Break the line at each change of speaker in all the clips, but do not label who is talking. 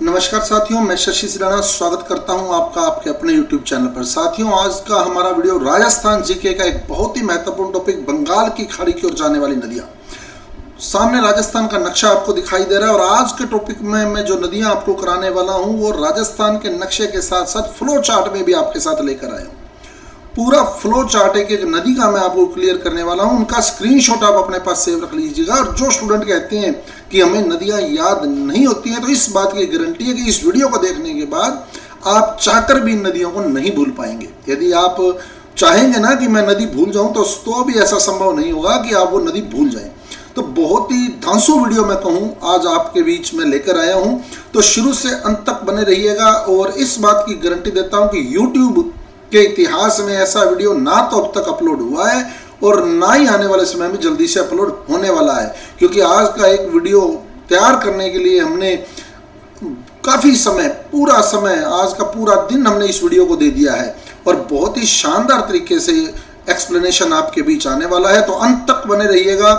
नमस्कार साथियों, मैं शशि सिराना स्वागत करता हूं आपका आपके अपने YouTube चैनल पर। साथियों, आज का हमारा वीडियो राजस्थान जीके का एक बहुत ही महत्वपूर्ण टॉपिक, बंगाल की खाड़ी की ओर जाने वाली नदियां। सामने राजस्थान का नक्शा आपको दिखाई दे रहा है और आज के टॉपिक में मैं जो नदियां आपको कराने वाला हूं वो राजस्थान के नक्शे के साथ साथ फ्लो चार्ट में भी आपके साथ लेकर आया हूँ। पूरा फ्लो चार्ट एक नदी का मैं आपको क्लियर करने वाला हूं, उनका स्क्रीनशॉट आप अपने पास सेव रख लीजिएगा। और जो स्टूडेंट कहते हैं कि हमें नदियां याद नहीं होती हैं, तो इस बात की गारंटी है कि इस वीडियो को देखने के बाद आप चाहकर भी इन नदियों को नहीं भूल पाएंगे। यदि आप चाहेंगे ना कि मैं नदी भूल जाऊं तो भी ऐसा संभव नहीं होगा कि आप वो नदी भूल जाएं। तो बहुत ही धांसू वीडियो मैं कहूं आज आपके बीच में लेकर आया हूं, तो शुरू से अंत तक बने रहिएगा। और इस बात की गारंटी देता हूं कि YouTube के इतिहास में ऐसा वीडियो ना तो अब तक अपलोड हुआ है और ना ही आने वाले समय में जल्दी से अपलोड होने वाला है, क्योंकि आज का एक वीडियो तैयार करने के लिए हमने काफ़ी समय, पूरा समय, आज का पूरा दिन हमने इस वीडियो को दे दिया है और बहुत ही शानदार तरीके से एक्सप्लेनेशन आपके बीच आने वाला है। तो अंत तक बने रहिएगा,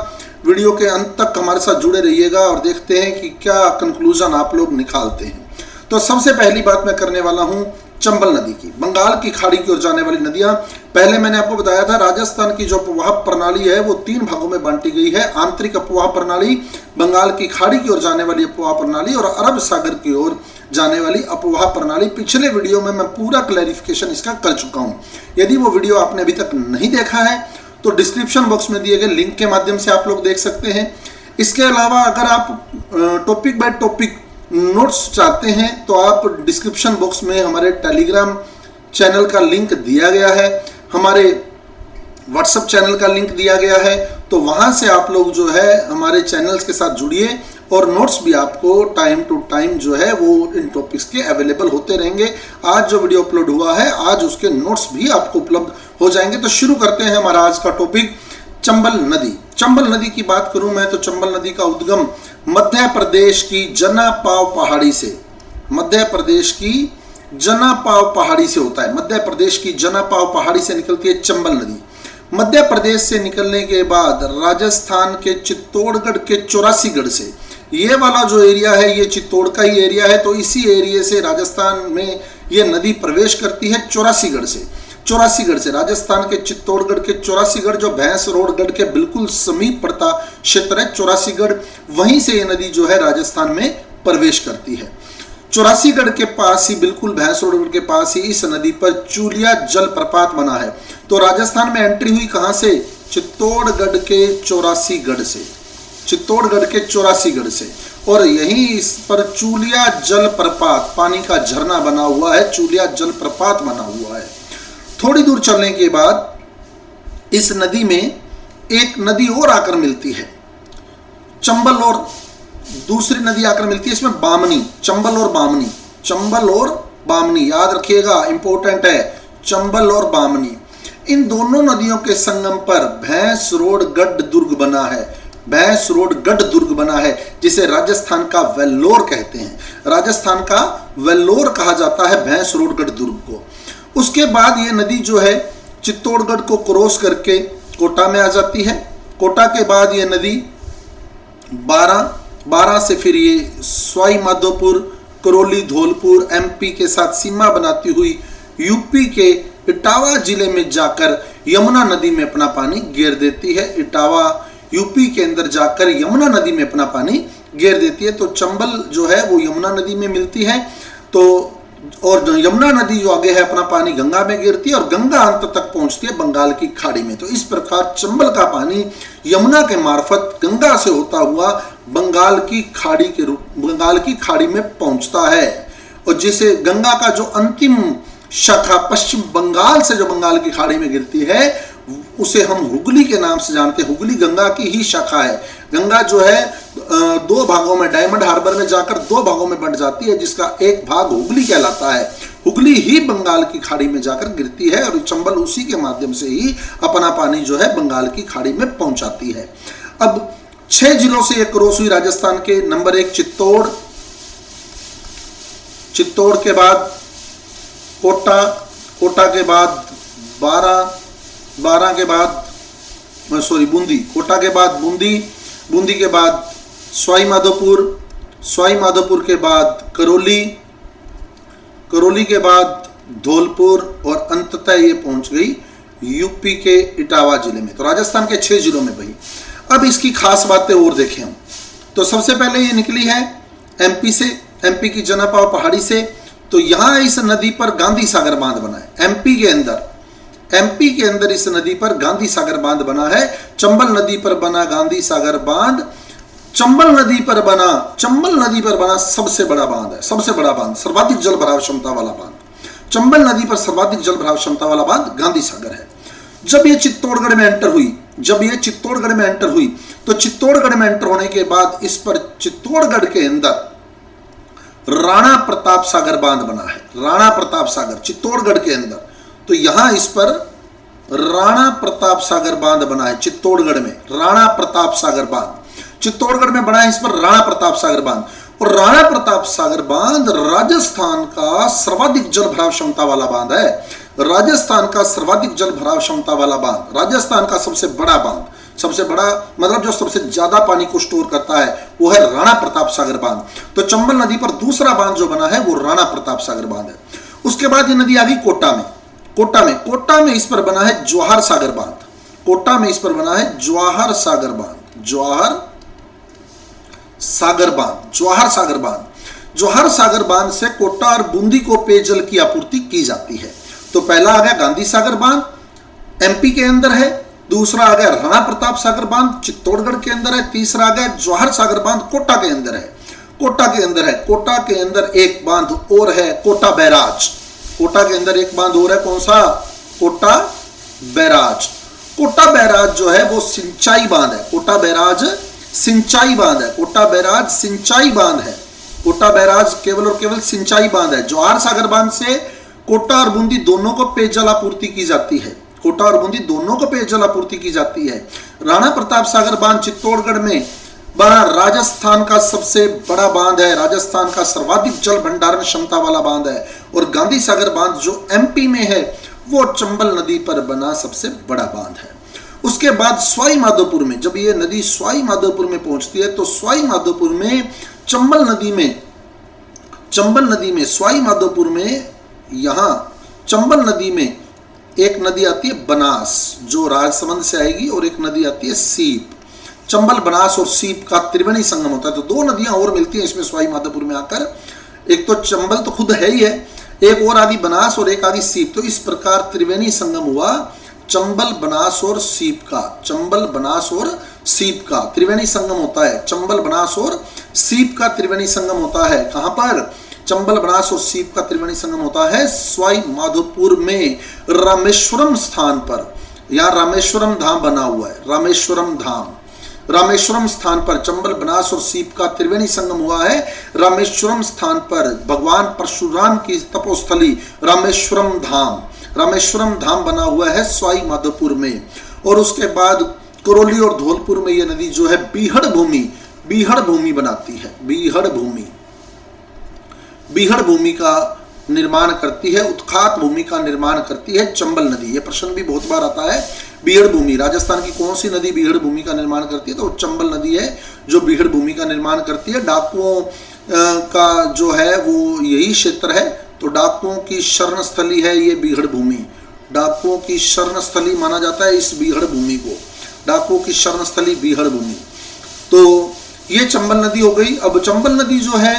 वीडियो के अंत तक हमारे साथ जुड़े रहिएगा और देखते हैं कि क्या कंक्लूजन आप लोग निकालते हैं। तो सबसे पहली बात मैं करने वाला हूं चंबल नदी की, बंगाल की खाड़ी की ओर जाने वाली नदियां। पहले मैंने आपको बताया था राजस्थान की जो अपवाह प्रणाली है वो 3 भागों में बांटी गई है। आंतरिक अपवाह प्रणाली, बंगाल की खाड़ी की ओर जाने वाली अपवाह प्रणाली और अरब सागर की ओर जाने वाली अपवाह प्रणाली। पिछले वीडियो में मैं पूरा क्लैरिफिकेशन इसका कर चुका हूं। यदि वो वीडियो आपने अभी तक नहीं देखा है तो डिस्क्रिप्शन बॉक्स में दिए गए लिंक के माध्यम से आप लोग देख सकते हैं। इसके अलावा अगर आप टॉपिक बाय टॉपिक नोट्स चाहते हैं तो आप डिस्क्रिप्शन बॉक्स में हमारे टेलीग्राम चैनल का लिंक दिया गया है, हमारे व्हाट्सएप चैनल का लिंक दिया गया है। तो वहां से आप लोग जो है हमारे चैनल्स के साथ जुड़िए और नोट्स भी आपको टाइम टू टाइम जो है वो इन टॉपिक्स के अवेलेबल होते रहेंगे। आज जो वीडियो अपलोड हुआ है आज उसके नोट्स भी आपको उपलब्ध हो जाएंगे। तो शुरू करते हैं हमारा आज का टॉपिक, चंबल नदी। चंबल नदी की बात करूं मैं तो चंबल नदी का उद्गम मध्य प्रदेश की जनापाव पहाड़ी से, मध्य प्रदेश की जनापाव पहाड़ी से होता है। मध्य प्रदेश की जनापाव पहाड़ी से निकलती है चंबल नदी। मध्य प्रदेश से निकलने के बाद राजस्थान के चित्तौड़गढ़ के 84गढ़ से, ये वाला जो एरिया है ये चित्तौड़ का ही एरिया है, तो इसी एरिया से राजस्थान में ये नदी प्रवेश करती है 84गढ़ से। 84गढ़ से राजस्थान के चित्तौड़गढ़ के 84गढ़ जो भैंसरोडगढ़ के बिल्कुल समीप पड़ता क्षेत्र है 84गढ़, वहीं से ये नदी जो है राजस्थान में प्रवेश करती है। 84गढ़ के पास ही, बिल्कुल भैंसरोडगढ़ के पास ही इस नदी पर चूलिया जलप्रपात बना है। तो राजस्थान में एंट्री हुई कहां से? चित्तौड़गढ़ के 84गढ़ से, चित्तौड़गढ़ के 84गढ़ से। और यहीं इस पर चूलिया जलप्रपात, पानी का झरना बना हुआ है, चूलिया जलप्रपात बना हुआ है। थोड़ी दूर चलने के बाद इस नदी में एक नदी और आकर मिलती है, चंबल, और दूसरी नदी आकर मिलती है इसमें बामनी। चंबल और बामनी, चंबल और बामनी याद रखिएगा, इंपॉर्टेंट है, चंबल और बामनी। इन दोनों नदियों के संगम पर भैंसरोडगढ़ दुर्ग बना है, भैंसरोडगढ़ दुर्ग बना है, जिसे राजस्थान का वेल्लोर कहते हैं। राजस्थान का वेल्लोर कहा जाता है भैंसरोडगढ़ दुर्ग को। उसके बाद ये नदी जो है चित्तौड़गढ़ को क्रॉस करके कोटा में आ जाती है। कोटा के बाद ये नदी 12 से फिर ये सवाई माधोपुर, करौली, धौलपुर, MP के साथ सीमा बनाती हुई यूपी के इटावा जिले में जाकर यमुना नदी में अपना पानी घेर देती है। इटावा यूपी के अंदर जाकर यमुना नदी में अपना पानी घेर देती है। तो चंबल जो है वो यमुना नदी में मिलती है, तो और यमुना नदी जो आगे है अपना पानी गंगा में गिरती है और गंगा अंत तक पहुंचती है बंगाल की खाड़ी में। तो इस प्रकार चंबल का पानी यमुना के मार्फत गंगा से होता हुआ बंगाल की खाड़ी में पहुंचता है। और जिसे गंगा का जो अंतिम शाखा पश्चिम बंगाल से जो बंगाल की खाड़ी में गिरती है उसे हम हुगली के नाम से जानते हैं। हुगली गंगा की ही शाखा है। गंगा जो है 2 भागों में, डायमंड हार्बर में जाकर 2 भागों में बंट जाती है, जिसका एक भाग हुगली कहलाता है। हुगली ही बंगाल की खाड़ी में जाकर गिरती है और चंबल उसी के माध्यम से ही अपना पानी जो है बंगाल की खाड़ी में पहुंचाती है। अब 6 जिलों से यह क्रॉस हुई राजस्थान के। नंबर 1 चित्तौड़, चित्तौड़ के बाद कोटा, कोटा के बाद 12 के बाद बूंदी, कोटा के बाद बूंदी, बूंदी के बाद सवाई माधोपुर, सवाई माधोपुर के बाद करौली, करौली के बाद धौलपुर और अंततः ये पहुंच गई यूपी के इटावा जिले में। तो राजस्थान के 6 जिलों में भाई। अब इसकी खास बातें और देखें हम, तो सबसे पहले ये निकली है एमपी से, एमपी की जनापाव पहाड़ी से। तो यहाँ इस नदी पर गांधी सागर बांध बना है। एमपी के अंदर इस नदी पर गांधी सागर बांध बना है। चंबल नदी पर बना गांधी सागर बांध चंबल नदी पर बना सबसे बड़ा बांध है, सबसे बड़ा बांध, सर्वाधिक जल भराव क्षमता वाला बांध। चंबल नदी पर सर्वाधिक जल भराव क्षमता वाला बांध गांधी सागर है। जब ये चित्तौड़गढ़ में एंटर हुई, तो चित्तौड़गढ़ में एंटर होने के बाद इस पर चित्तौड़गढ़ के अंदर राणा प्रताप सागर बांध बना है। राणा प्रताप सागर चित्तौड़गढ़ के अंदर, तो यहां इस पर राणा प्रताप सागर बांध बना है। चित्तौड़गढ़ में राणा प्रताप सागर बांध, चित्तौड़गढ़ में बना है इस पर राणा प्रताप सागर बांध। और राणा प्रताप सागर बांध राजस्थान का सर्वाधिक जल भराव क्षमता वाला बांध है। राजस्थान का सर्वाधिक जल भराव क्षमता वाला बांध, राजस्थान का सबसे बड़ा बांध, सबसे बड़ा मतलब जो सबसे ज्यादा पानी को स्टोर करता है वो है राणा प्रताप सागर बांध। तो चंबल नदी पर दूसरा बांध जो बना है वो राणा प्रताप सागर बांध है। उसके बाद ये नदी आ गई कोटा में। कोटा में इस पर बना है जवाहर सागर बांध। कोटा में इस पर बना है जवाहर सागर बांध। जवाहर सागर बांध से कोटा और बूंदी को पेयजल की आपूर्ति की जाती है। तो पहला आ गया गांधी सागर बांध, एमपी के अंदर है। दूसरा आ गया राणा प्रताप सागर बांध, चित्तौड़गढ़ के अंदर है। तीसरा आ गया जवाहर सागर बांध, कोटा के अंदर है। कोटा के अंदर एक बांध और है, कोटा बैराज। कोटा के अंदर एक बांध और है, कौन सा? कोटा बैराज। कोटा बैराज जो है वो सिंचाई बांध है। कोटा बैराज सिंचाई बांध है। कोटा बैराज सिंचाई बांध है। कोटा बैराज केवल और केवल सिंचाई बांध है। जवाहर सागर बांध से कोटा और बूंदी दोनों को पेयजल आपूर्ति की जाती है। कोटा और बूंदी दोनों को पेयजल आपूर्ति की जाती है। राणा प्रताप सागर बांध चित्तौड़गढ़ में बना राजस्थान का सबसे बड़ा बांध है। राजस्थान का सर्वाधिक जल भंडारण क्षमता वाला बांध है। और गांधी सागर बांध जो एमपी में है वो चंबल नदी पर बना सबसे बड़ा बांध है। उसके बाद सवाई माधोपुर में, जब ये नदी सवाई माधोपुर में पहुंचती है तो सवाई माधोपुर में चंबल नदी में सवाई माधोपुर में यहाँ चंबल नदी में एक नदी आती है बनास जो राजसमंद से आएगी, और एक नदी आती है सीप। चंबल, बनास और सीप का त्रिवेणी संगम होता है। तो 2 नदियां और मिलती हैं इसमें सवाई माधोपुर में आकर। एक तो चंबल तो खुद है ही है, एक और आदि बनास और एक आदि सीप। तो इस प्रकार त्रिवेणी संगम हुआ चंबल, बनास और सीप का। चंबल, बनास और सीप का त्रिवेणी संगम होता है। चंबल, बनास और सीप का त्रिवेणी संगम होता है। कहां पर? चंबल, बनास और सीप का त्रिवेणी संगम होता है सवाई माधोपुर में रामेश्वरम स्थान पर। यहाँ रामेश्वरम धाम बना हुआ है। रामेश्वरम स्थान पर चंबल, बनास और सीप का त्रिवेणी संगम हुआ है। रामेश्वरम स्थान पर भगवान परशुराम की तपोस्थली रामेश्वरम धाम बना हुआ है सवाई माधोपुर में। और उसके बाद करौली और धौलपुर में यह नदी जो है बीहड़ भूमि बनाती है। बीहड़ भूमि का निर्माण करती है, उत्खात भूमि का निर्माण करती है चंबल नदी। यह प्रश्न भी बहुत बार आता है। बीहड़ भूमि, राजस्थान की कौन सी नदी बीहड़ भूमि का निर्माण करती है? तो चंबल नदी है जो बीहड़ भूमि का निर्माण करती है। डाकुओं का जो है वो यही क्षेत्र है। तो डाकुओं की शरण स्थली है ये बीहड़ भूमि। डाकुओं की शरण स्थली माना जाता है इस बीहड़ भूमि को। डाकुओं की शरण स्थली बीहड़ भूमि। तो ये चंबल नदी हो गई। अब चंबल नदी जो है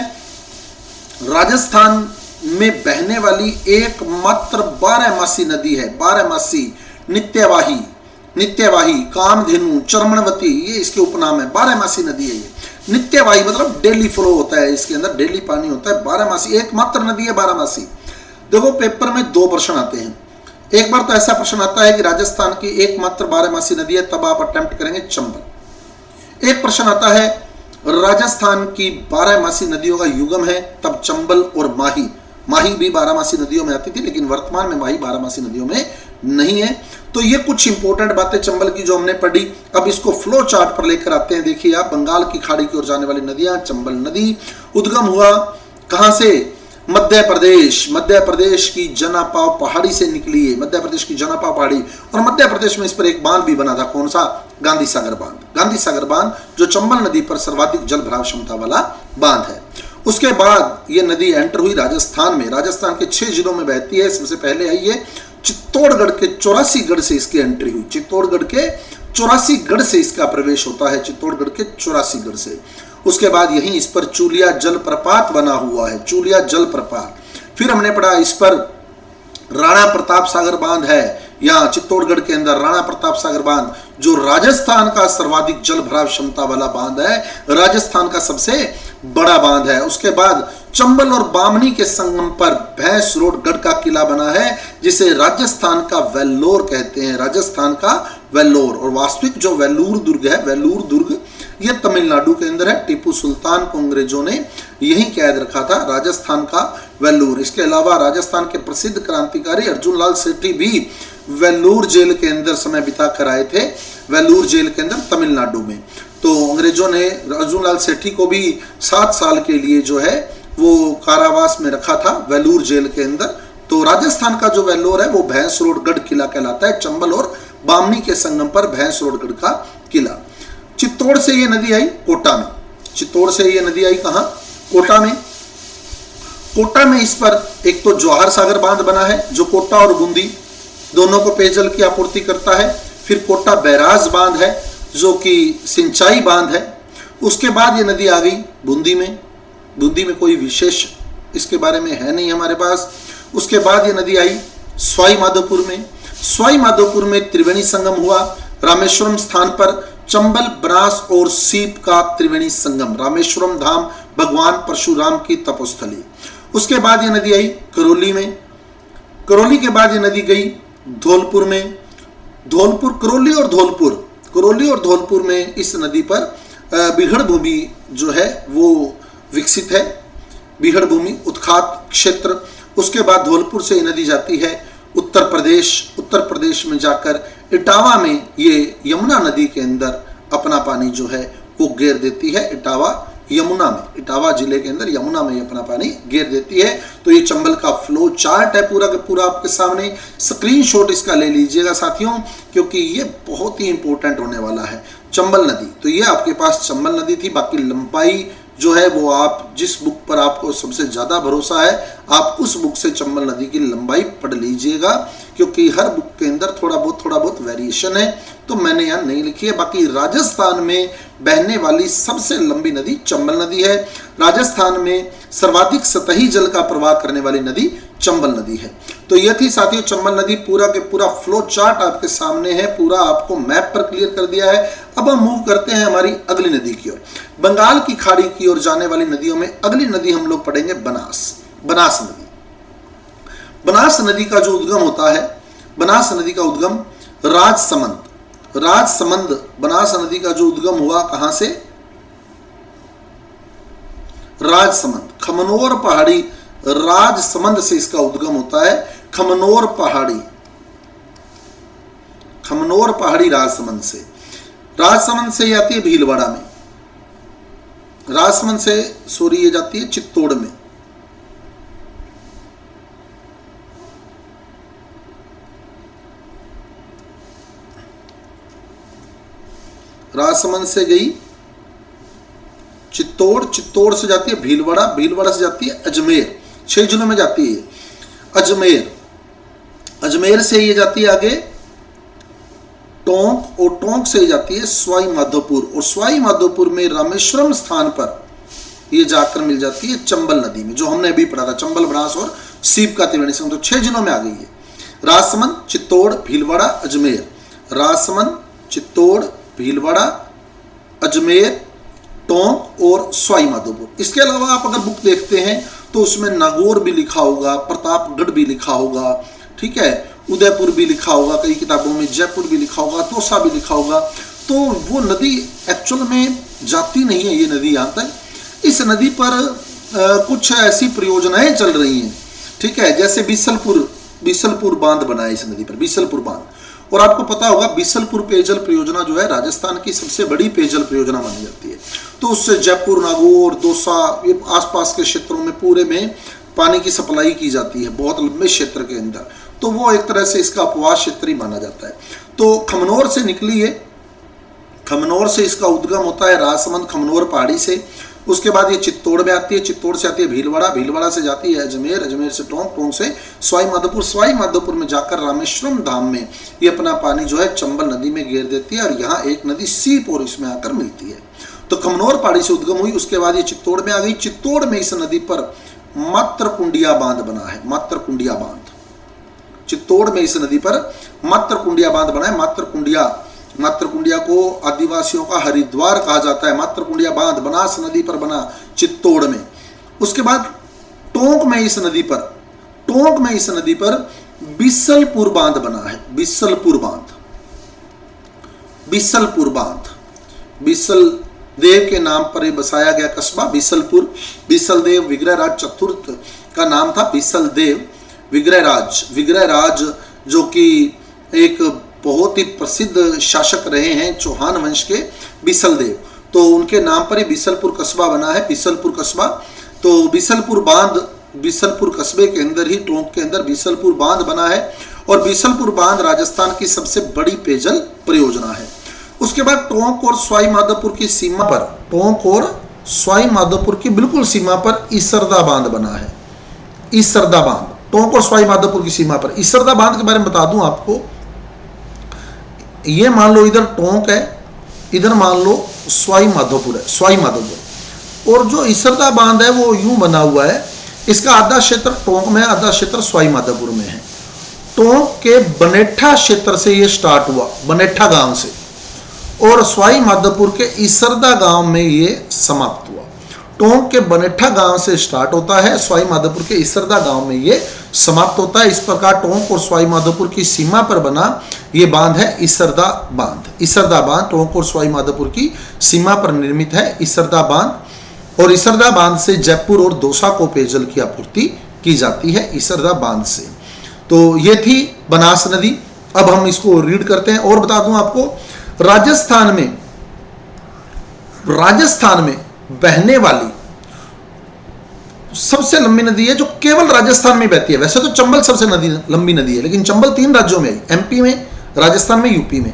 राजस्थान में बहने वाली एकमात्र 12मासी नदी है। 12मासी, नित्यवाही, कामधेनु, चरमणवती, ये इसके उपनाम है। 12मासी नदी है ये। नित्यवाही मतलब डेली फ्लो होता है, इसके अंदर डेली पानी होता है। 12मासी एकमात्र नदी है 12मासी। देखो पेपर में 2 प्रश्न आते हैं। एक बार तो ऐसा प्रश्न आता है कि राजस्थान की एकमात्र 12मासी नदी है, तब आप अटेम्प्ट करेंगे चंबल। एक प्रश्न आता है राजस्थान की 12मासी नदियों का युगम है, तब चंबल और माही भी 12मासी नदियों में आती थी, लेकिन वर्तमान में माही 12मासी नदियों में नहीं है। तो ये कुछ इंपॉर्टेंट बातें चंबल की जो हमने पढ़ी। अब इसको फ्लो चार्ट पर लेकर आते हैं। देखिए आप, बंगाल की खाड़ी की ओर जाने वाली नदियां। चंबल नदी उद्गम हुआ कहां से? मध्य प्रदेश की जनापाव पहाड़ी से निकली है। मध्य प्रदेश की जनापाव पहाड़ी, और मध्य प्रदेश में इस पर एक बांध भी बना था। कौन सा? गांधी सागर बांध जो चंबल नदी पर सर्वाधिक जल भराव क्षमता वाला बांध है। उसके बाद ये नदी एंटर हुई राजस्थान में, राजस्थान के 6 जिलों में बहती है। सबसे पहले आई ये चित्तौड़गढ़ के 84 गढ़ से इसकी एंट्री हुई, चित्तौड़गढ़ के 84 गढ़ से इसका प्रवेश होता है, चित्तौड़गढ़ के 84 गढ़ से। उसके बाद यहीं इस पर चूलिया जलप्रपात बना हुआ है, चूलिया जलप्रपात। फिर हमने पढ़ा इस पर राणा प्रताप सागर बांध है, यहाँ चित्तौड़गढ़ के अंदर राणा प्रताप सागर बांध जो राजस्थान का सर्वाधिक जल भराव क्षमता वाला बांध है, राजस्थान का सबसे बड़ा बांध है। उसके बाद चंबल और बामनी के संगम पर भैंस रोड गढ़ का किला बना है, जिसे राजस्थान का वेल्लोर कहते हैं, राजस्थान का वेल्लोर। और वास्तविक जो वेल्लूर दुर्ग है, वेल्लूर दुर्ग ये तमिलनाडु के अंदर है। टीपू सुल्तान को अंग्रेजों ने यही कैद रखा था, राजस्थान का वेल्लूर। इसके अलावा राजस्थान के प्रसिद्ध क्रांतिकारी अर्जुन लाल सेठी भी वेल्लूर जेल के अंदर समय बिता कर आए थे, वेल्लूर जेल के अंदर तमिलनाडु में। तो अंग्रेजों ने अर्जुन लाल सेठी को भी 7 साल के लिए जो है वो कारावास में रखा था वेल्लूर जेल के अंदर। तो राजस्थान का जो वेल्लोर है वो भैंस रोड गढ़ किला कहलाता है, चंबल और बामनी के संगम पर भैंस रोड गढ़ का किला। चित्तौड़ से ये नदी आई कोटा में, चित्तौड़ से ये नदी आई कहाँ, कोटा में। कोटा में इस पर एक तो जवाहर सागर बांध बना है जो कोटा और बूंदी दोनों को पेयजल की आपूर्ति करता है। फिर कोटा बैराज बांध है जो कि सिंचाई बांध है। उसके बाद ये नदी आ गई बूंदी में, बूंदी में कोई विशेष इसके बारे में है नहीं हमारे पास। उसके बाद ये नदी आई सवाई माधोपुर में, सवाई माधोपुर में त्रिवेणी संगम हुआ, रामेश्वरम स्थान पर चंबल, बनास और सीप का त्रिवेणी संगम, रामेश्वरम धाम भगवान परशुराम की तपोस्थली। उसके बाद ये नदी आई करौली में, करौली के बाद ये नदी गई धौलपुर में, धौलपुर, करौली और धौलपुर, करौली और धौलपुर में इस नदी पर बीहड़ भूमि जो है वो विकसित है, बीहड़ भूमि उत्खात क्षेत्र। उसके बाद धौलपुर से ये नदी जाती है उत्तर प्रदेश, उत्तर प्रदेश में जाकर इटावा में ये यमुना नदी के अंदर अपना पानी जो है वो घेर देती है, इटावा यमुना में, इटावा जिले के अंदर यमुना में अपना पानी घेर देती है। तो ये चंबल का फ्लो चार्ट है पूरा का पूरा आपके सामने, स्क्रीनशॉट इसका ले लीजिएगा साथियों, क्योंकि ये बहुत ही इंपॉर्टेंट होने वाला है। चंबल नदी, तो ये आपके पास चंबल नदी थी। बाकी लंबाई जो है वो आप जिस बुक पर आपको सबसे ज़्यादा भरोसा है आप उस बुक से चंबल नदी की लंबाई पढ़ लीजिएगा, क्योंकि हर बुक के अंदर थोड़ा बहुत वेरिएशन है, तो मैंने यहाँ नहीं लिखी है। बाकी राजस्थान में बहने वाली सबसे लंबी नदी चंबल नदी है, राजस्थान में सर्वाधिक सतही जल का प्रवाह करने वाली नदी चंबल नदी है। तो यह थी साथियों चंबल नदी, पूरा के पूरा फ्लो चार्ट आपके सामने है, पूरा आपको मैप पर क्लियर कर दिया है। अब हम मूव करते हैं हमारी अगली नदी की ओर, बंगाल की खाड़ी की ओर जाने वाली नदियों में अगली नदी हम लोग पढ़ेंगे बनास, बनास नदी। बनास नदी का जो उद्गम होता है, बनास नदी का उद्गम राजसमंद, राजसमंद बनास नदी का जो उद्गम हुआ कहां से, राजसमंद, खमनोर पहाड़ी, राजसमंद से इसका उद्गम होता है। खमनोर पहाड़ी, खमनोर पहाड़ी राजसमंद से, राजसमंद से ये आती है भीलवाड़ा में, राजसमंद से सॉरी ये जाती है चित्तौड़ में, राजसमंद से गई चित्तौड़, चित्तौड़ से जाती है भीलवाड़ा, भीलवाड़ा से जाती है अजमेर, 6 जिलों में जाती है अजमेर, अजमेर से ये जाती है आगे टोंक, और टोंक से जाती है सवाई माधोपुर, और सवाई माधोपुर में रामेश्वरम स्थान पर ये जाकर मिल जाती है चंबल नदी में, जो हमने अभी पढ़ा था, चंबल, बनास और सीप का त्रिवेणी संगम। तो 6 जिलों में आ गई है, राजसमंद, चित्तौड़, भीलवाड़ा, अजमेर, राजसमंद, चित्तौड़, भीलवाड़ा, अजमेर, टोंक और सवाई माधोपुर। इसके अलावा आप अगर बुक देखते हैं तो उसमें नागौर भी लिखा होगा, प्रतापगढ़ भी लिखा होगा, ठीक है, उदयपुर भी लिखा होगा कई किताबों में, जयपुर भी लिखा होगा, तोसा भी लिखा होगा। तो वो नदी एक्चुअल में जाती नहीं है ये नदी यहाँ तक। इस नदी पर कुछ ऐसी परियोजनाएं चल रही हैं, ठीक है, जैसे बीसलपुर बांध बना है इस नदी पर, बीसलपुर बांध। और आपको पता होगा बीसलपुर पेयजल परियोजना जो है राजस्थान की सबसे बड़ी पेयजल परियोजना मानी जाती है। तो उससे जयपुर, नागौर, दौसा, ये आसपास के क्षेत्रों में पूरे में पानी की सप्लाई की जाती है, बहुत लंबे क्षेत्र के अंदर। तो वो एक तरह से इसका उपवास क्षेत्र ही माना जाता है। तो खमनोर से निकली है, खमनोर से इसका उद्गम होता है राजसमंद खमनोर पहाड़ी से, उसके बाद ये चित्तौड़ में आती है, चित्तौड़ से आती है भीलवाड़ा, भीलवाड़ा से जाती है अजमेर, अजमेर से टोंक, टोंक से सवाई माधोपुर, सवाई माधोपुर में जाकर रामेश्वरम धाम में ये अपना पानी जो है चंबल नदी में गिर देती है और यहाँ एक नदी सीप और इसमें आकर मिलती है। तो कमनौर पहाड़ी से उद्गम हुई, उसके बाद ये चित्तौड़ में आ गई। चित्तौड़ में इस नदी पर मात्रकुंडिया बांध बना है, मात्रकुंडिया बांध। चित्तौड़ में इस नदी पर मात्रकुंडिया बांध बना है। मात्रकुंडिया को आदिवासियों का हरिद्वार कहा जाता है। मात्रकुंडिया बांध बनास नदी पर बना चित्तौड़ में। उसके बाद टोंक में इस नदी पर बिसलपुर बांध बना है, बिसलपुर बांध। बिसल देव के नाम पर बसाया गया कस्बा बिसलपुर। बिसलदेव विग्रहराज चतुर्थ का नाम था बिसलदेव विग्रहराज, जो कि एक बहुत ही प्रसिद्ध शासक रहे हैं चौहान वंश के बिसलदेव। तो उनके नाम पर ही बिसलपुर कस्बा बना है, बिसलपुर कस्बा। तो बिसलपुर बांध, बिसलपुर कस्बे के अंदर ही टोंक के अंदर बिसलपुर बांध बना है और बिसलपुर बांध राजस्थान की सबसे बड़ी पेयजल परियोजना है। उसके बाद टोंक और सवाई माधोपुर की सीमा पर, टोंक और सवाई माधोपुर की बिल्कुल सीमा पर इसरदा बांध बना है। इसरदा बांध टोंक और सवाई माधोपुर की सीमा पर। इसरदा बांध के बारे में बता दूं आपको, ये मान लो इधर टोंक है, इधर मान लो सवाई माधोपुर है, सवाई माधोपुर। और जो इसरदा बांध है वो यूं बना हुआ है, इसका आधा क्षेत्र टोंक में है, आधा क्षेत्र सवाई माधोपुर में है। टोंक के बनेठा क्षेत्र से ये स्टार्ट हुआ, बनेठा गांव से, और सवाई माधोपुर के इसरदा गांव में ये समाप्त हुआ। टोंक के बनेठा गांव से स्टार्ट होता है, सवाई माधोपुर के इसरदा गांव में ये समाप्त होता है। इस प्रकार टोंक और सवाई माधोपुर की सीमा पर बना ये बांध है इसरदा बांध। इसरदा बांध टोंक और सवाई माधोपुर की सीमा पर निर्मित है इसरदा बांध। और इसरदा बांध से जयपुर और दौसा को पेयजल की आपूर्ति की जाती है इसरदा बांध से। तो ये थी बनास नदी। अब हम इसको रीड करते हैं और बता दूं आपको, राजस्थान में बहने वाली सबसे लंबी नदी है जो केवल राजस्थान में बहती है। वैसे तो चंबल सबसे लंबी नदी है, लेकिन चंबल 3 राज्यों में है, एमपी में, राजस्थान में, यूपी में।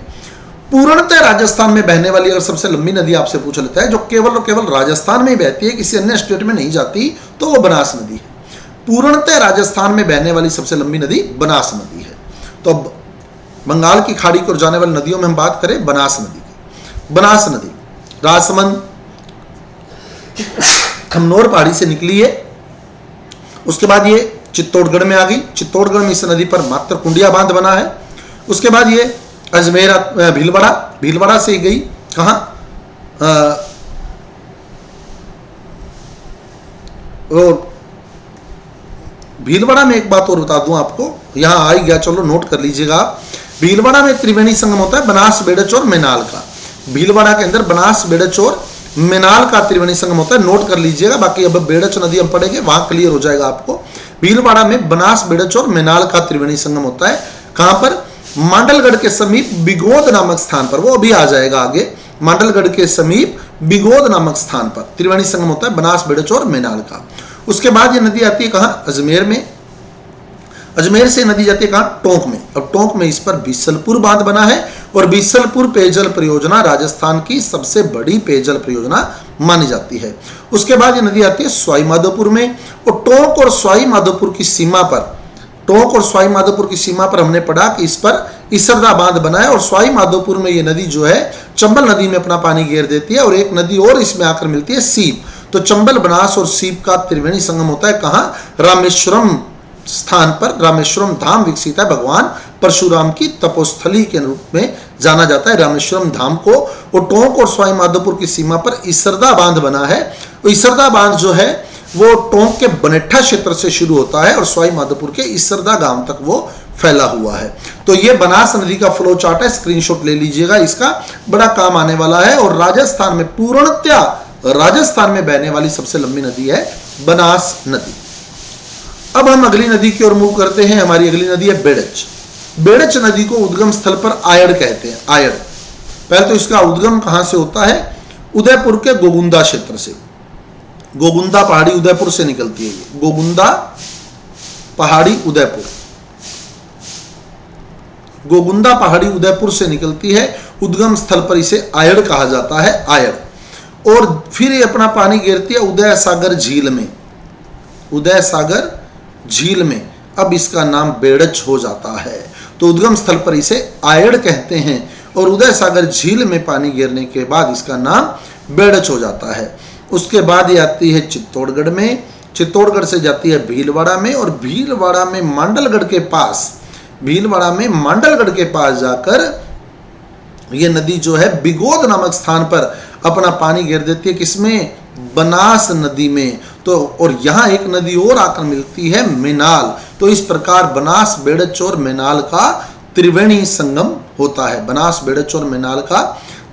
पूर्णतः राजस्थान में बहने वाली अगर सबसे लंबी नदी आपसे पूछ लेता है जो केवल और केवल राजस्थान में ही बहती है, किसी अन्य स्टेट में नहीं जाती, तो वो बनास नदी है। पूर्णतः राजस्थान में बहने वाली सबसे लंबी नदी बनास नदी है। तो अब बंगाल की खाड़ी की ओर जाने वाली नदियों में हम बात करें बनास नदी की। बनास नदी राजसमंद खमनौर पहाड़ी से निकली है। उसके बाद ये चित्तौड़गढ़ में आ गई। चित्तौड़गढ़ में इस नदी पर मात्रकुंडिया बांध बना है। उसके बाद ये अजमेर, भीलवाड़ा से गई कहाँ, और भीलवाड़ा में एक बात और बता दूं आपको, यहां आ ही गया, चलो नोट कर लीजिएगा आप। भीलवाड़ा में त्रिवेणी संगम होता है बनास, बेड़च और मेनाल का। भीलवाड़ा के अंदर बनास, बेड़च और मेनाल का त्रिवेणी संगम होता है, नोट कर लीजिएगा। बाकी अब बेड़च नदी हम पढ़ेंगे, वहां क्लियर हो जाएगा आपको। भीलवाड़ा में बनास, बेड़च और मेनाल का त्रिवेणी संगम होता है। कहां पर? मांडलगढ़ के समीप बिगोद नामक स्थान पर, वो अभी आ जाएगा आगे। मांडलगढ़ के समीप बिगोद नामक स्थान पर त्रिवेणी संगम होता है बनास, बेड़च और मेनाल का। उसके बाद ये नदी आती है कहां? अजमेर में। अजमेर से नदी जाती है कहां? टोंक में। अब टोंक में इस पर बिसलपुर बांध बना है और बिसलपुर पेयजल परियोजना राजस्थान की सबसे बड़ी पेयजल परियोजना मानी जाती है। उसके बाद ये नदी आती है सवाई माधोपुर में, और टोंक और सवाई माधोपुर की सीमा पर, टोंक और सवाई माधोपुर की सीमा पर हमने पढ़ा कि इस पर इसरदा बांध बना है। और सवाई माधोपुर में ये नदी जो है चंबल नदी में अपना पानी घेर देती है, और एक नदी और इसमें आकर मिलती है, सीप। तो चंबल, बनास और सीप का त्रिवेणी संगम होता है कहां? रामेश्वरम स्थान पर। रामेश्वरम धाम विकसित है भगवान परशुराम की तपोस्थली के रूप में जाना जाता है रामेश्वरम धाम को। और टोंक और सवाई माधोपुर की सीमा पर इसरदा बांध बना है। इसरदा बांध जो है वो टोंक के बनेठा क्षेत्र से शुरू होता है और सवाई माधोपुर के इसरदा गांव तक वो फैला हुआ है। तो ये बनास नदी का फ्लो चार्ट है, स्क्रीनशॉट ले लीजिएगा, इसका बड़ा काम आने वाला है। और राजस्थान में, पूर्णतया राजस्थान में बहने वाली सबसे लंबी नदी है बनास नदी। अब हम अगली नदी की ओर मूव करते हैं। हमारी अगली नदी है बेड़च। बेड़च नदी को उद्गम स्थल पर आयड़ कहते हैं। आयड़, पहले तो इसका उद्गम कहां से होता है? उदयपुर के गोगुंदा क्षेत्र से। गोगुंदा पहाड़ी उदयपुर से निकलती है ये। गोगुंदा पहाड़ी उदयपुर, गोगुंदा पहाड़ी उदयपुर से निकलती है। उद्गम स्थल पर इसे आयड़ कहा जाता है, आयड़। और फिर ये अपना पानी गिरती है उदय सागर झील में, उदय सागर झील में। अब इसका नाम बेड़च हो जाता है। तो उद्गम स्थल पर इसे आयड़ कहते हैं और उदय सागर झील में पानी गिरने के बाद इसका नाम बेड़च हो जाता है। उसके बाद ये आती है चित्तौड़गढ़ में, चित्तौड़गढ़ से जाती है भीलवाड़ा में और भीलवाड़ा में मांडलगढ़ के पास, भीलवाड़ा में मांडलगढ़ के पास जाकर ये नदी जो है बिगोद नामक स्थान पर अपना पानी गिर देती है। किसमें? बनास नदी में। तो और यहाँ एक नदी और आकर मिलती है मेनाल। तो इस प्रकार बनास, बेड़च और मेनाल का त्रिवेणी संगम होता है। बनास, बेड़च और मेनाल का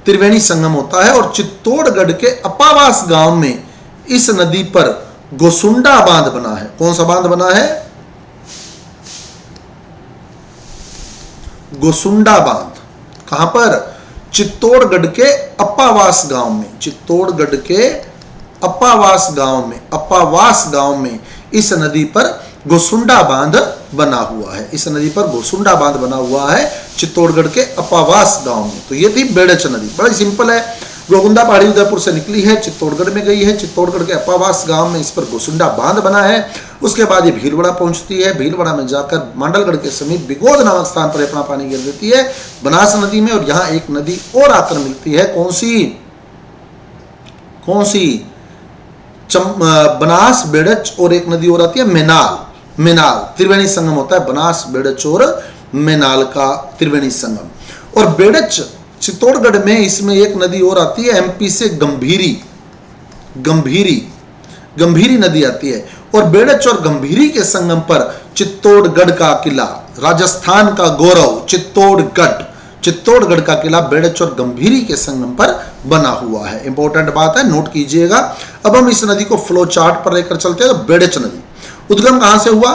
त्रिवेणी संगम होता है। और चित्तौड़गढ़ के अपावास गांव में इस नदी पर गोसुंडा बांध बना है। कौन सा बांध बना है? गोसुंडा बांध। कहां पर? चित्तौड़गढ़ के अपावास गांव में, चित्तौड़गढ़ के अपावास गांव में, अपावास गांव में इस नदी पर गोसुंडा बांध बना हुआ है। इस नदी पर गोसुंडा बांध बना हुआ है चित्तौड़गढ़ के अपावास गांव में। तो ये थी बेड़च नदी, बड़ी सिंपल है। गोगुंदा पहाड़ी उदयपुर से निकली है, चित्तौड़गढ़ में गई है, चित्तौड़गढ़ के अपावास गांव में इस पर गोसुंडा बांध बना है। उसके बाद ये भीलवाड़ा पहुंचती है, भीलवाड़ा में जाकर मांडलगढ़ के समीप बिगोद नामक स्थान पर अपना पानी गिर देती है बनास नदी में। और यहाँ एक नदी और आकर मिलती है। कौन सी? कौन सी? बनास, बेड़च और एक नदी और आती है मेनाल। मेनाल त्रिवेणी संगम होता है, बनास, बेड़च और मेनाल का त्रिवेणी संगम। और बेड़च चित्तौड़गढ़ में इसमें एक नदी और आती है एमपी से, गंभीरी, गंभीरी, गंभीरी नदी आती है। और बेड़च और गंभीरी के संगम पर चित्तौड़गढ़ का किला, राजस्थान का गौरव चित्तौड़गढ़, चित्तौड़गढ़ का किला बेड़च और गंभीरी के संगम पर बना हुआ है। इंपॉर्टेंट बात है, नोट कीजिएगा। अब हम इस नदी को फ्लो चार्ट पर लेकर चलते हैं। तो बेड़च नदी उद्गम कहां से हुआ?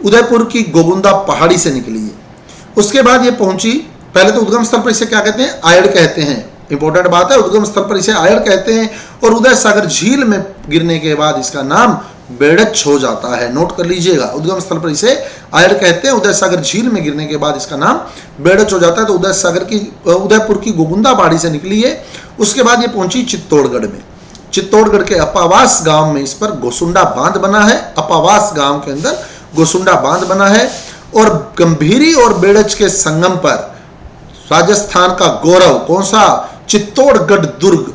उदयपुर की गोगुंदा पहाड़ी से निकली है। उसके बाद ये पहुंची, पहले तो उद्गम स्थल पर इसे क्या कहते हैं? आयड़ कहते हैं। इंपॉर्टेंट बात है, उद्गम स्थल पर इसे आयड़ कहते हैं। और उदय सागर झील में गिरने के बाद इसका नाम बेड़च हो जाता है। नोट कर लीजिएगा, उद्गम स्थल पर इसे आयड़ कहते हैं, उदय सागर झील में गिरने के बाद इसका नाम बेड़च हो जाता है। तो उदय सागर की, उदयपुर की गोगुंदा पहाड़ी से निकली है। उसके बाद ये पहुंची चित्तौड़गढ़ में, चित्तौड़गढ़ के अपावास गांव में इस पर गोसुंडा बांध बना है। अपावास गांव के अंदर गोसुंडा बांध बना है। और गंभीरी और बेड़च के संगम पर राजस्थान का गौरव, कौन सा? चित्तौड़गढ़ दुर्ग,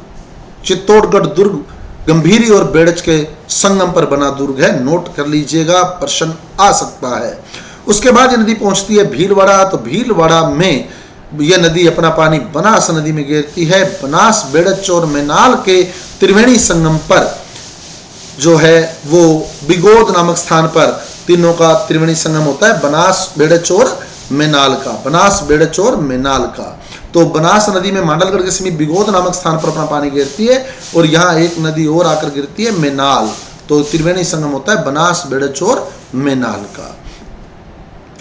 चित्तौड़गढ़ दुर्ग गंभीरी और बेड़च के संगम पर बना दुर्ग है। नोट कर लीजिएगा, प्रश्न आ सकता है। उसके बाद ये नदी पहुंचती है भीलवाड़ा। तो भीलवाड़ा में यह नदी अपना पानी बनास नदी में गिरती है। बनास, बेड़च और मेनाल के त्रिवेणी संगम पर जो है वो बिगोद नामक स्थान पर तीनों का त्रिवेणी संगम होता है, बनास, बेड़च और मेनाल का, बनास, बेड़च और मेनाल का। तो बनास नदी में मांडलगढ़ के समीप बिगोद नामक स्थान पर अपना पानी गिरती है। और यहाँ एक नदी और आकर गिरती है, मेनाल। तो त्रिवेणी संगम होता है बनास, बेड़च और मेनाल का।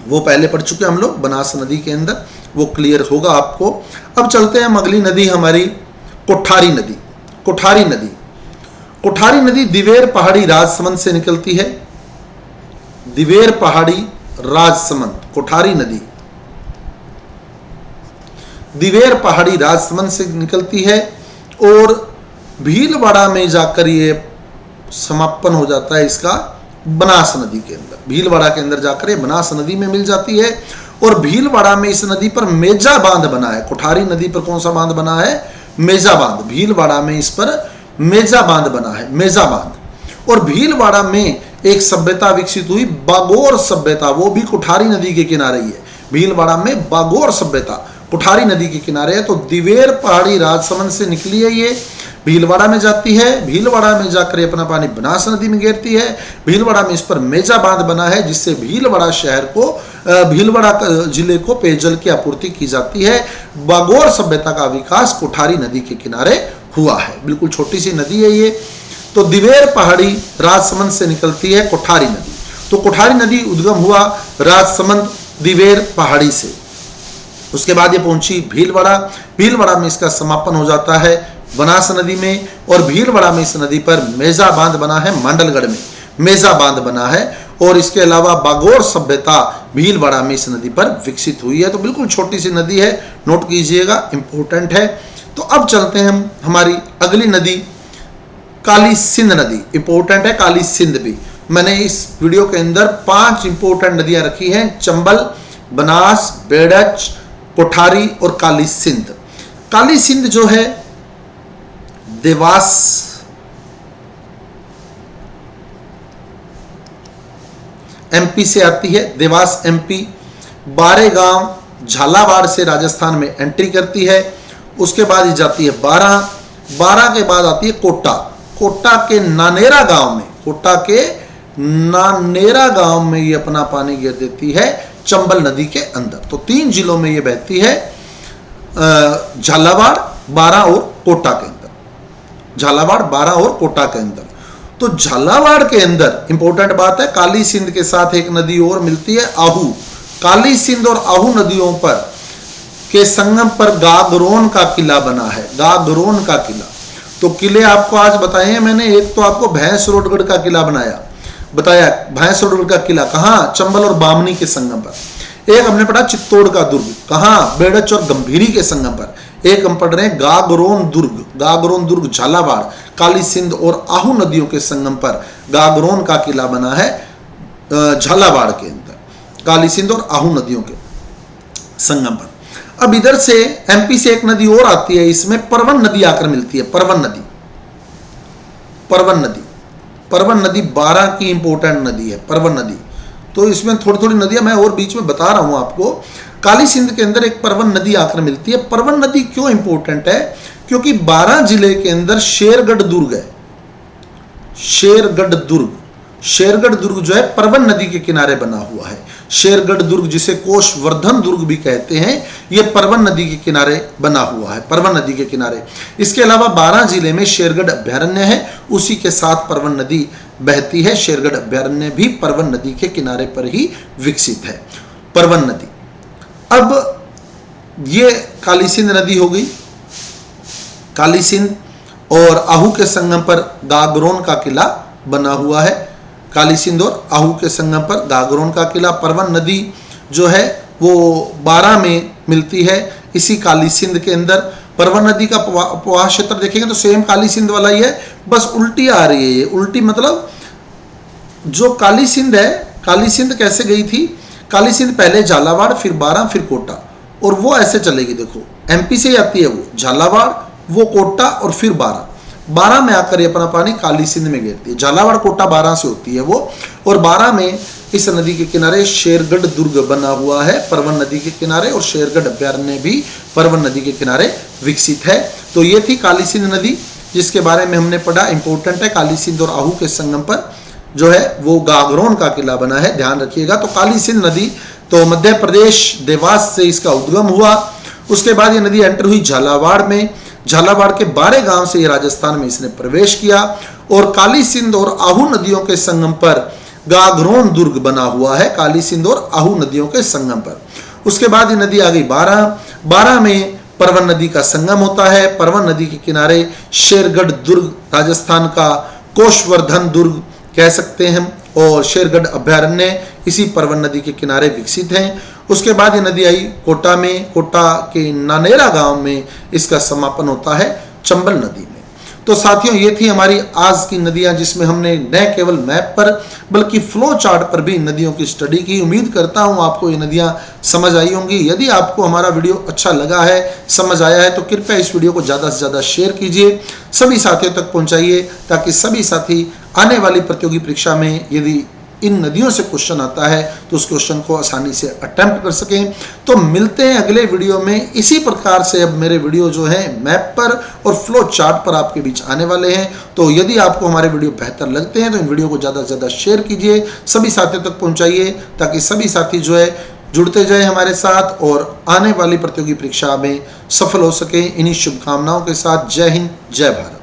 वो पहले पढ़ चुके हम लोग बनास नदी के अंदर, वो क्लियर होगा आपको। अब चलते हैं अगली नदी हमारी कोठारी नदी। कोठारी नदी, कोठारी नदी दिवेर पहाड़ी राजसमंद से निकलती है। दिवेर पहाड़ी राजसमंद, कोठारी नदी दिवेर पहाड़ी राजसमंद से निकलती है और भीलवाड़ा में जाकर ये समापन हो जाता है इसका बनास नदी के अंदर। भीलवाड़ा के अंदर जाकर ये बनास नदी में मिल जाती है। और भीलवाड़ा में इस नदी पर मेजा बांध बना है। कोठारी नदी पर कौन सा बांध बना है? मेजा बांध। भीलवाड़ा में इस पर मेजा बांध बना है, मेजा बांध। और भीलवाड़ा में एक सभ्यता विकसित हुई, बागोर सभ्यता, वो भी कोठारी नदी के किनारे ही है। भीलवाड़ा में बागोर सभ्यता कोठारी नदी के किनारे है। तो दिवेर पहाड़ी राजसमंद से निकली है, ये भीलवाड़ा में जाती है। भीलवाड़ा में जाकर अपना पानी बनास नदी में गिरती है। भीलवाड़ा में इस पर मेजा बांध बना है, जिससे भीलवाड़ा शहर को, भीलवाड़ा जिले को पेयजल की आपूर्ति की जाती है। बागोर सभ्यता का विकास कोठारी नदी के किनारे हुआ है। बिल्कुल छोटी सी नदी है ये। तो दिवेर पहाड़ी राजसमंद से निकलती है कोठारी नदी। तो कोठारी नदी उद्गम हुआ राजसमंद दिवेर पहाड़ी से। उसके बाद ये पहुंची भीलवाड़ा। भीलवाड़ा में इसका समापन हो जाता है बनास नदी में। और भीलवाड़ा में इस नदी पर मेजा बांध बना है, मांडलगढ़ में मेजा बांध बना है। और इसके अलावा बागोर सभ्यता भीलवाड़ा में इस नदी पर विकसित हुई है। तो बिल्कुल छोटी सी नदी है, नोट कीजिएगा, इंपॉर्टेंट है। तो अब चलते हैं हम हमारी अगली नदी काली सिंध नदी। इंपॉर्टेंट है काली सिंध भी। मैंने इस वीडियो के अंदर 5 इंपॉर्टेंट नदियां रखी हैं, चंबल, बनास, बेड़च, कोठारी और काली सिंध। काली सिंध जो है देवास एमपी से आती है, देवास एमपी, बारेगांव झालावाड़ से राजस्थान में एंट्री करती है। उसके बाद ये जाती है बारा के बाद आती है कोटा। कोटा के नानेरा गांव में, कोटा के नानेरा गांव में ये अपना पानी गिर देती है चंबल नदी के अंदर। तो 3 जिलों में ये बहती है, झालावाड़, बारा और कोटा के अंदर। झालावाड़, बारा और कोटा के अंदर। तो झालावाड़ के अंदर इंपॉर्टेंट बात है, काली सिंध के साथ एक नदी और मिलती है, आहू। काली सिंध और आहू नदियों पर के संगम पर गागरोन का किला बना है, गागरोन का किला। तो किले आपको आज बताए हैं मैंने। एक तो आपको भैंसरोडगढ़ का किला बताया, भैंसरोडगढ़ का किला कहाँ, चंबल और बामनी के संगम पर। एक हमने पढ़ा चित्तौड़ का दुर्ग कहाँ, बेड़च और गंभीरी के संगम पर। एक हम पढ़ रहे हैं गागरोन दुर्ग झालावाड़, काली सिंध और आहू नदियों के संगम पर गागरोन का किला बना है झालावाड़ के अंदर, काली सिंध और आहू नदियों के संगम पर। अब इधर से एमपी से एक नदी और आती है, इसमें परवन नदी आकर मिलती है। परवन नदी 12 की इंपॉर्टेंट नदी है, परवन नदी। तो इसमें थोड़ी थोड़ी नदियां मैं और बीच में बता रहा हूं आपको। काली सिंध के अंदर एक परवन नदी आकर मिलती है। परवन नदी क्यों इंपॉर्टेंट है? क्योंकि 12 जिले के अंदर शेरगढ़ दुर्ग है। शेरगढ़ दुर्ग जो है परवन नदी के किनारे बना हुआ है। शेरगढ़ दुर्ग जिसे कोषवर्धन दुर्ग भी कहते हैं, यह परवन नदी के किनारे बना हुआ है, परवन नदी के किनारे। इसके अलावा 12 जिले में शेरगढ़ अभ्यारण्य है, उसी के साथ परवन नदी बहती है। शेरगढ़ अभ्यारण्य भी परवन नदी के किनारे पर ही विकसित है, परवन नदी। अब ये काली सिंध नदी हो गई। काली सिंध और आहू के संगम पर गागरोन का किला बना हुआ है। काली सिंध और आहू के संगम पर गागरोन का किला। परवन नदी जो है वो 12 में मिलती है, इसी काली सिंध के अंदर। परवन नदी का प्रवाह क्षेत्र देखेंगे तो सेम काली सिंध वाला ही है, बस उल्टी आ रही है। ये उल्टी मतलब जो काली सिंध है, काली सिंध कैसे गई थी? काली सिंध पहले झालावाड़, फिर बारा, फिर कोटा, और वो ऐसे चलेगी। देखो एमपी से ही आती है वो, झालावाड़, वो कोटा और फिर बारा। 12 में आकर ये अपना पानी काली सिंध में गिरती है। झालावाड़, कोटा, 12 से होती है वो। और 12 में इस नदी के किनारे शेरगढ़ दुर्ग बना हुआ है, परवन नदी के किनारे, और शेरगढ़ अभ्यारण्य भी परवन नदी के किनारे विकसित है। तो ये थी काली सिंध नदी, जिसके बारे में हमने पढ़ा। इंपॉर्टेंट है, काली सिंध और आहू के संगम पर जो है वो गागरोन का किला बना है, ध्यान रखिएगा। तो काली सिंध नदी तो मध्य प्रदेश देवास से इसका उद्गम हुआ। उसके बाद ये नदी एंटर हुई झालावाड़ में। झालावाड़ के बारेगांव से ये राजस्थान में इसने प्रवेश किया, और काली सिंध और आहू नदियों के संगम पर गागरोन दुर्ग बना हुआ है, काली सिंध और आहू नदियों के संगम पर। उसके बाद ये नदी आ गई बारा में परवन नदी का संगम होता है। परवन नदी के किनारे शेरगढ़ दुर्ग, राजस्थान का कोषवर्धन दुर्ग कह सकते हैं, और शेरगढ़ अभ्यारण्य इसी परवन नदी के किनारे विकसित हैं। उसके बाद ये नदी आई कोटा में। कोटा के नानेरा गांव में इसका समापन होता है चंबल नदी में। तो साथियों, ये थी हमारी आज की नदियां, जिसमें हमने न केवल मैप पर बल्कि फ्लो चार्ट पर भी नदियों की स्टडी की। उम्मीद करता हूं आपको ये नदियां समझ आई होंगी। यदि आपको हमारा वीडियो अच्छा लगा है, समझ आया है, तो कृपया इस वीडियो को ज़्यादा से ज़्यादा शेयर कीजिए, सभी साथियों तक पहुँचाइए, ताकि सभी साथी आने वाली प्रतियोगी परीक्षा में यदि इन नदियों से क्वेश्चन आता है तो उस क्वेश्चन को आसानी से अटेम्प्ट कर सकें। तो मिलते हैं अगले वीडियो में। इसी प्रकार से अब मेरे वीडियो जो है मैप पर और फ्लो चार्ट पर आपके बीच आने वाले हैं। तो यदि आपको हमारे वीडियो बेहतर लगते हैं तो इन वीडियो को ज़्यादा से ज़्यादा शेयर कीजिए, सभी साथियों तक पहुँचाइए, ताकि सभी साथी जो है जुड़ते जाए हमारे साथ और आने वाली प्रतियोगी परीक्षा में सफल हो सके। इन्हीं शुभकामनाओं के साथ जय हिंद, जय भारत।